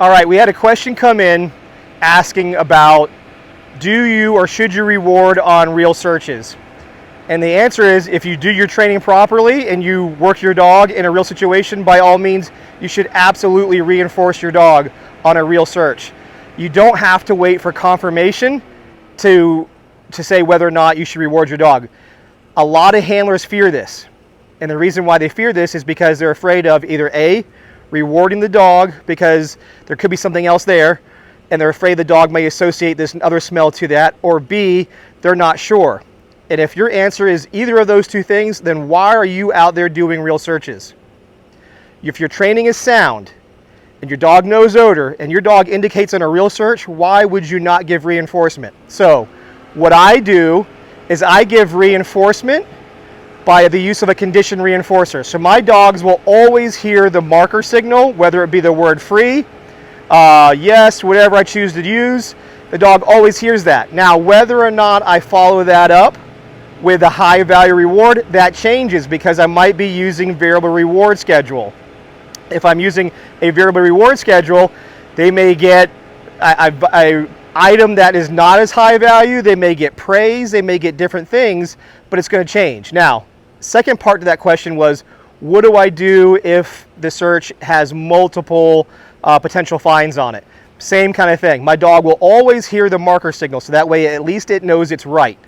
All right, we had a question come in asking about, do you or should you reward on real searches? And the answer is, if you do your training properly and you work your dog in a real situation, by all means, you should absolutely reinforce your dog on a real search. You don't have to wait for confirmation to say whether or not you should reward your dog. A lot of handlers fear this. And the reason why they fear this is because they're afraid of either A, rewarding the dog because there could be something else there, and they're afraid the dog may associate this other smell to that, or B, they're not sure. And if your answer is either of those two things, then why are you out there doing real searches? If your training is sound, and your dog knows odor, and your dog indicates on a real search, why would you not give reinforcement? So, what I do is I give reinforcement by the use of a condition reinforcer. So my dogs will always hear the marker signal, whether it be the word free, yes, whatever I choose to use, the dog always hears that. Now, whether or not I follow that up with a high value reward, that changes because I might be using variable reward schedule. If I'm using a variable reward schedule, they may get an item that is not as high value, they may get praise, they may get different things, but it's going to change. Now, second part to that question was, what do I do if the search has multiple potential fines on it? Same kind of thing. My dog will always hear the marker signal, so that way at least it knows it's right.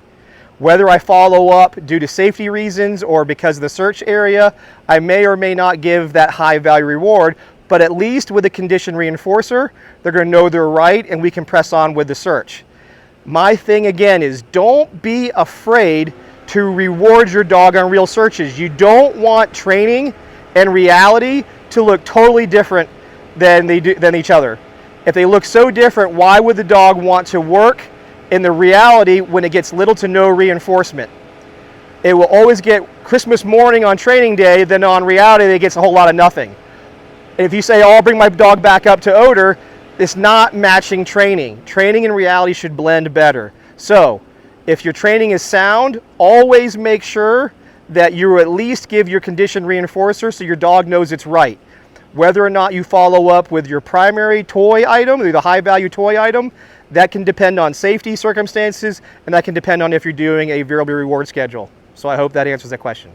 Whether I follow up due to safety reasons or because of the search area, I may or may not give that high value reward, but at least with a condition reinforcer, they're going to know they're right and we can press on with the search. My thing again is, don't be afraid to reward your dog on real searches. You don't want training and reality to look totally different than each other. If they look so different, why would the dog want to work in the reality when it gets little to no reinforcement? It will always get Christmas morning on training day, then on reality it gets a whole lot of nothing. And if you say, oh, I'll bring my dog back up to odor, it's not matching training. Training and reality should blend better. So, if your training is sound, always make sure that you at least give your condition reinforcer so your dog knows it's right. Whether or not you follow up with your primary toy item, or the high value toy item, that can depend on safety circumstances, and that can depend on if you're doing a variable reward schedule. So I hope that answers that question.